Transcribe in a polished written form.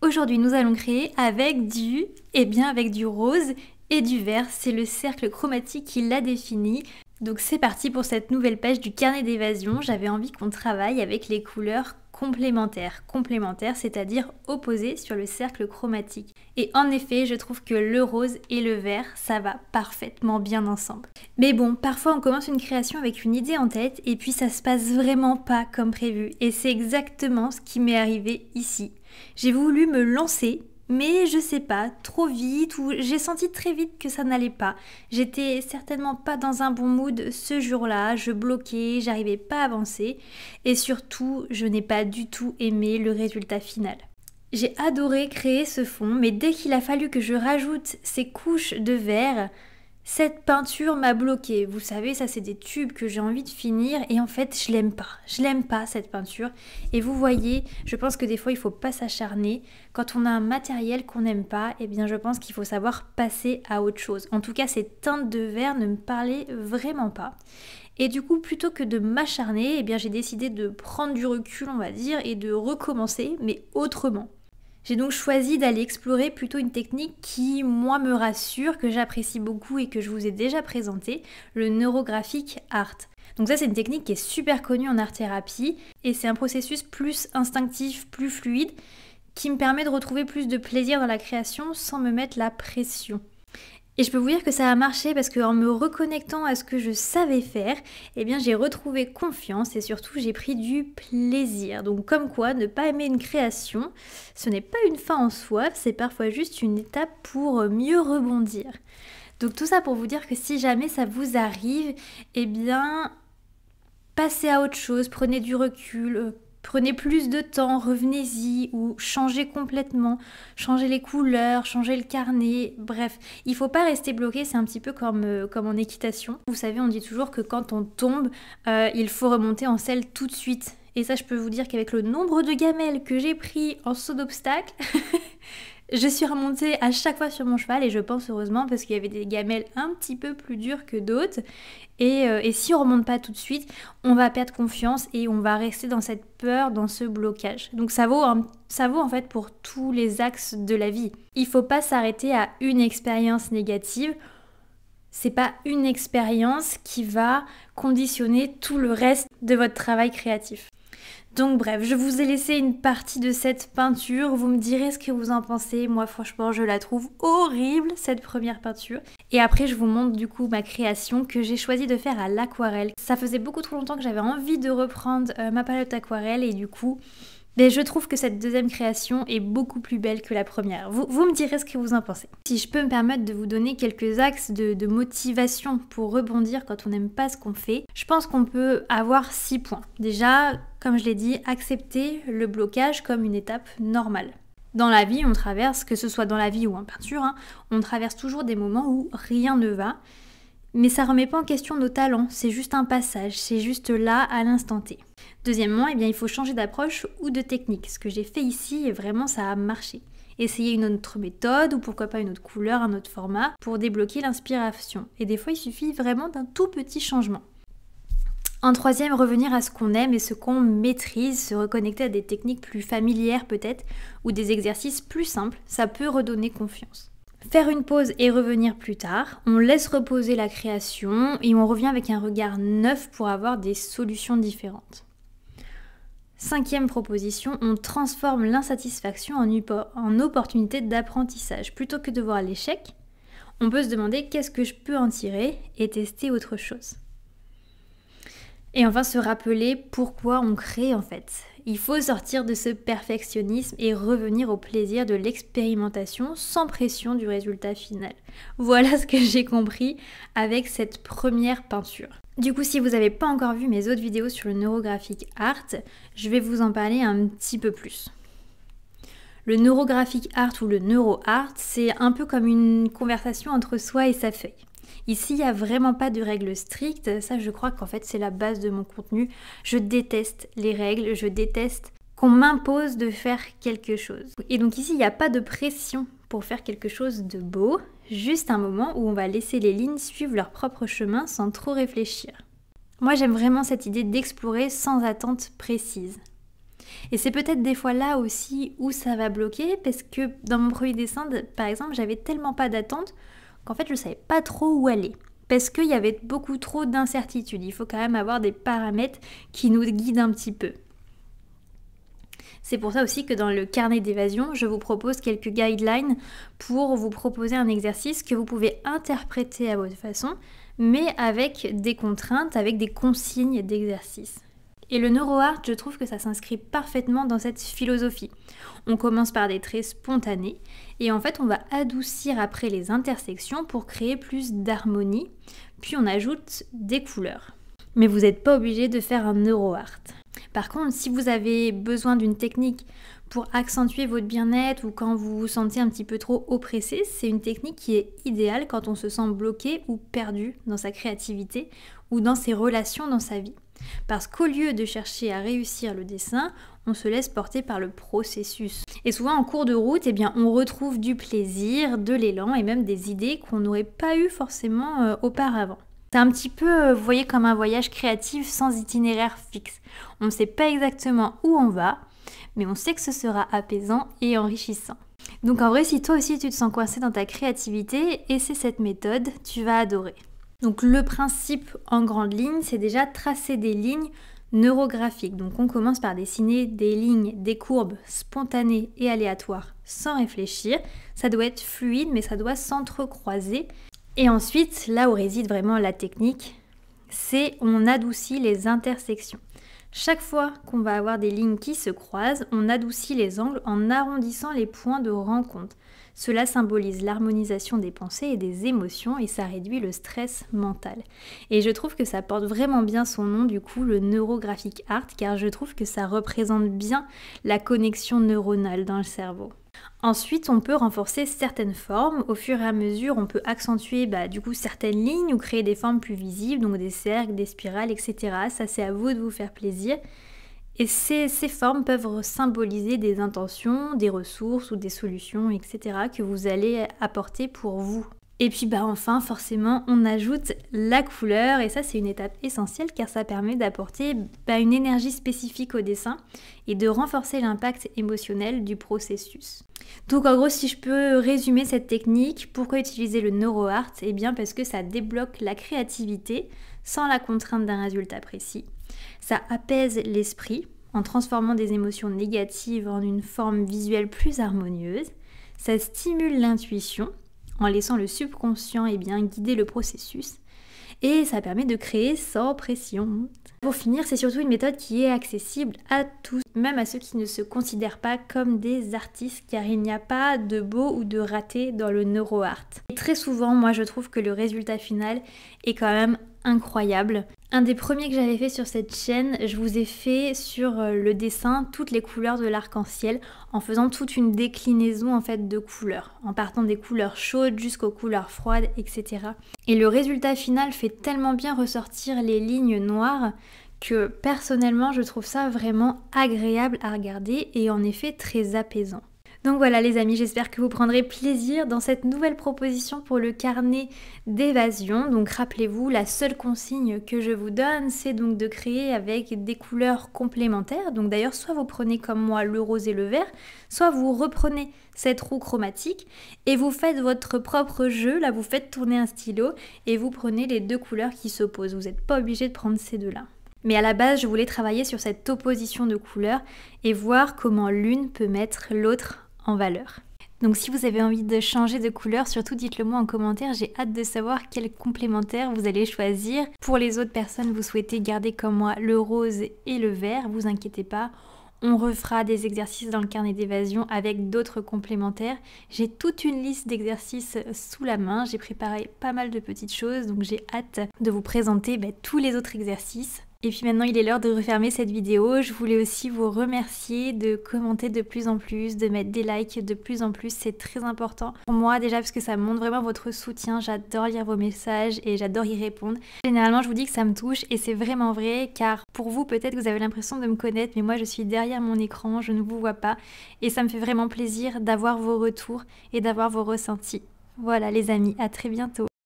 Aujourd'hui, nous allons créer avec du rose et du vert. C'est le cercle chromatique qui l'a défini. Donc c'est parti pour cette nouvelle page du carnet d'évasion. J'avais envie qu'on travaille avec les couleurs complémentaires. Complémentaires, c'est-à-dire opposées sur le cercle chromatique. Et en effet, je trouve que le rose et le vert, ça va parfaitement bien ensemble. Mais bon, parfois on commence une création avec une idée en tête et puis ça se passe vraiment pas comme prévu. Et c'est exactement ce qui m'est arrivé ici. J'ai voulu me lancer, mais je sais pas, trop vite, ou j'ai senti très vite que ça n'allait pas. J'étais certainement pas dans un bon mood ce jour-là, je bloquais, j'arrivais pas à avancer, et surtout, je n'ai pas du tout aimé le résultat final. J'ai adoré créer ce fond, mais dès qu'il a fallu que je rajoute ces couches de verre, cette peinture m'a bloquée. Vous savez, ça c'est des tubes que j'ai envie de finir et en fait je l'aime pas. Je l'aime pas cette peinture. Et vous voyez, je pense que des fois il faut pas s'acharner. Quand on a un matériel qu'on n'aime pas, eh bien je pense qu'il faut savoir passer à autre chose. En tout cas, cette teinte de verre ne me parlait vraiment pas. Et du coup, plutôt que de m'acharner, eh bien j'ai décidé de prendre du recul, on va dire, et de recommencer, mais autrement. J'ai donc choisi d'aller explorer plutôt une technique qui, moi, me rassure, que j'apprécie beaucoup et que je vous ai déjà présentée, le neurographic art. Donc ça, c'est une technique qui est super connue en art-thérapie et c'est un processus plus instinctif, plus fluide, qui me permet de retrouver plus de plaisir dans la création sans me mettre la pression. Et je peux vous dire que ça a marché parce qu'en me reconnectant à ce que je savais faire, eh bien j'ai retrouvé confiance et surtout j'ai pris du plaisir. Donc comme quoi, ne pas aimer une création, ce n'est pas une fin en soi, c'est parfois juste une étape pour mieux rebondir. Donc tout ça pour vous dire que si jamais ça vous arrive, eh bien passez à autre chose, prenez du recul. Prenez plus de temps, revenez-y ou changez complètement, changez les couleurs, changez le carnet, bref, il faut pas rester bloqué, c'est un petit peu comme en équitation. Vous savez, on dit toujours que quand on tombe, il faut remonter en selle tout de suite. Et ça, je peux vous dire qu'avec le nombre de gamelles que j'ai pris en saut d'obstacle, je suis remontée à chaque fois sur mon cheval et je pense heureusement parce qu'il y avait des gamelles un petit peu plus dures que d'autres. Et si on remonte pas tout de suite, on va perdre confiance et on va rester dans cette peur, dans ce blocage. Donc ça vaut en fait pour tous les axes de la vie. Il faut pas s'arrêter à une expérience négative. C'est pas une expérience qui va conditionner tout le reste de votre travail créatif. Donc bref, je vous ai laissé une partie de cette peinture, vous me direz ce que vous en pensez. Moi franchement je la trouve horrible cette première peinture. Et après je vous montre du coup ma création que j'ai choisi de faire à l'aquarelle. Ça faisait beaucoup trop longtemps que j'avais envie de reprendre ma palette aquarelle et du coup je trouve que cette deuxième création est beaucoup plus belle que la première. Vous me direz ce que vous en pensez. Si je peux me permettre de vous donner quelques axes de motivation pour rebondir quand on n'aime pas ce qu'on fait, je pense qu'on peut avoir 6 points. Déjà, comme je l'ai dit, accepter le blocage comme une étape normale. Dans la vie, on traverse, que ce soit dans la vie ou en peinture, on traverse toujours des moments où rien ne va. Mais ça remet pas en question nos talents, c'est juste un passage, c'est juste là à l'instant T. Deuxièmement, il faut changer d'approche ou de technique. Ce que j'ai fait ici, et vraiment ça a marché. Essayer une autre méthode ou pourquoi pas une autre couleur, un autre format pour débloquer l'inspiration. Et des fois, il suffit vraiment d'un tout petit changement. En troisième, revenir à ce qu'on aime et ce qu'on maîtrise, se reconnecter à des techniques plus familières peut-être ou des exercices plus simples, ça peut redonner confiance. Faire une pause et revenir plus tard, on laisse reposer la création et on revient avec un regard neuf pour avoir des solutions différentes. Cinquième proposition, on transforme l'insatisfaction en opportunité d'apprentissage. Plutôt que de voir l'échec, on peut se demander qu'est-ce que je peux en tirer et tester autre chose. Et enfin, se rappeler pourquoi on crée en fait. Il faut sortir de ce perfectionnisme et revenir au plaisir de l'expérimentation sans pression du résultat final. Voilà ce que j'ai compris avec cette première peinture. Du coup, si vous n'avez pas encore vu mes autres vidéos sur le neurographic art, je vais vous en parler un petit peu plus. Le neurographic art ou le neuro art, c'est un peu comme une conversation entre soi et sa feuille. Ici, il n'y a vraiment pas de règles strictes. Ça, je crois qu'en fait, c'est la base de mon contenu. Je déteste les règles, je déteste qu'on m'impose de faire quelque chose. Et donc ici, il n'y a pas de pression pour faire quelque chose de beau, juste un moment où on va laisser les lignes suivre leur propre chemin sans trop réfléchir. Moi, j'aime vraiment cette idée d'explorer sans attente précise. Et c'est peut-être des fois là aussi où ça va bloquer, parce que dans mon premier dessin, par exemple, j'avais tellement pas d'attente qu'en fait je savais pas trop où aller. Parce qu'il y avait beaucoup trop d'incertitudes. Il faut quand même avoir des paramètres qui nous guident un petit peu. C'est pour ça aussi que dans le carnet d'évasion, je vous propose quelques guidelines pour vous proposer un exercice que vous pouvez interpréter à votre façon, mais avec des contraintes, avec des consignes d'exercice. Et le NeuroArt, je trouve que ça s'inscrit parfaitement dans cette philosophie. On commence par des traits spontanés et en fait on va adoucir après les intersections pour créer plus d'harmonie, puis on ajoute des couleurs. Mais vous n'êtes pas obligé de faire un NeuroArt. Par contre, si vous avez besoin d'une technique pour accentuer votre bien-être ou quand vous vous sentez un petit peu trop oppressé, c'est une technique qui est idéale quand on se sent bloqué ou perdu dans sa créativité ou dans ses relations dans sa vie. Parce qu'au lieu de chercher à réussir le dessin, on se laisse porter par le processus. Et souvent en cours de route, on retrouve du plaisir, de l'élan et même des idées qu'on n'aurait pas eu forcément auparavant. C'est un petit peu, vous voyez, comme un voyage créatif sans itinéraire fixe. On ne sait pas exactement où on va, mais on sait que ce sera apaisant et enrichissant. Donc en vrai, si toi aussi tu te sens coincé dans ta créativité, essaie cette méthode, tu vas adorer. Donc le principe en grande ligne, c'est déjà tracer des lignes neurographiques. Donc on commence par dessiner des lignes, des courbes spontanées et aléatoires sans réfléchir. Ça doit être fluide, mais ça doit s'entrecroiser. Et ensuite, là où réside vraiment la technique, c'est on adoucit les intersections. Chaque fois qu'on va avoir des lignes qui se croisent, on adoucit les angles en arrondissant les points de rencontre. Cela symbolise l'harmonisation des pensées et des émotions et ça réduit le stress mental. Et je trouve que ça porte vraiment bien son nom, du coup, le neurographic art, car je trouve que ça représente bien la connexion neuronale dans le cerveau. Ensuite, on peut renforcer certaines formes. Au fur et à mesure, on peut accentuer certaines lignes ou créer des formes plus visibles, donc des cercles, des spirales, etc. Ça, c'est à vous de vous faire plaisir. Et ces formes peuvent symboliser des intentions, des ressources ou des solutions, etc. que vous allez apporter pour vous. Et puis enfin, forcément, on ajoute la couleur et ça c'est une étape essentielle car ça permet d'apporter une énergie spécifique au dessin et de renforcer l'impact émotionnel du processus. Donc en gros, si je peux résumer cette technique, pourquoi utiliser le NeuroArt ? Eh bien parce que ça débloque la créativité sans la contrainte d'un résultat précis. Ça apaise l'esprit en transformant des émotions négatives en une forme visuelle plus harmonieuse. Ça stimule l'intuition en laissant le subconscient guider le processus. Et ça permet de créer sans pression. Pour finir, c'est surtout une méthode qui est accessible à tous, même à ceux qui ne se considèrent pas comme des artistes, car il n'y a pas de beau ou de raté dans le NeuroArt. Et très souvent, moi je trouve que le résultat final est quand même incroyable. Un des premiers que j'avais fait sur cette chaîne, je vous ai fait sur le dessin toutes les couleurs de l'arc-en-ciel en faisant toute une déclinaison en fait de couleurs, en partant des couleurs chaudes jusqu'aux couleurs froides, etc. Et le résultat final fait tellement bien ressortir les lignes noires que personnellement je trouve ça vraiment agréable à regarder et en effet très apaisant. Donc voilà les amis, j'espère que vous prendrez plaisir dans cette nouvelle proposition pour le carnet d'évasion. Donc rappelez-vous, la seule consigne que je vous donne, c'est donc de créer avec des couleurs complémentaires. Donc d'ailleurs, soit vous prenez comme moi le rose et le vert, soit vous reprenez cette roue chromatique et vous faites votre propre jeu. Là, vous faites tourner un stylo et vous prenez les deux couleurs qui s'opposent. Vous n'êtes pas obligé de prendre ces deux-là. Mais à la base, je voulais travailler sur cette opposition de couleurs et voir comment l'une peut mettre l'autre en valeur. Donc si vous avez envie de changer de couleur, surtout dites-le moi en commentaire, j'ai hâte de savoir quel complémentaire vous allez choisir. Pour les autres personnes, vous souhaitez garder comme moi le rose et le vert, vous inquiétez pas, on refera des exercices dans le carnet d'évasion avec d'autres complémentaires. J'ai toute une liste d'exercices sous la main, j'ai préparé pas mal de petites choses, donc j'ai hâte de vous présenter tous les autres exercices. Et puis maintenant il est l'heure de refermer cette vidéo. Je voulais aussi vous remercier de commenter de plus en plus, de mettre des likes de plus en plus, c'est très important pour moi déjà parce que ça montre vraiment votre soutien. J'adore lire vos messages et j'adore y répondre. Généralement je vous dis que ça me touche et c'est vraiment vrai car pour vous peut-être que vous avez l'impression de me connaître mais moi je suis derrière mon écran, je ne vous vois pas et ça me fait vraiment plaisir d'avoir vos retours et d'avoir vos ressentis. Voilà les amis, à très bientôt.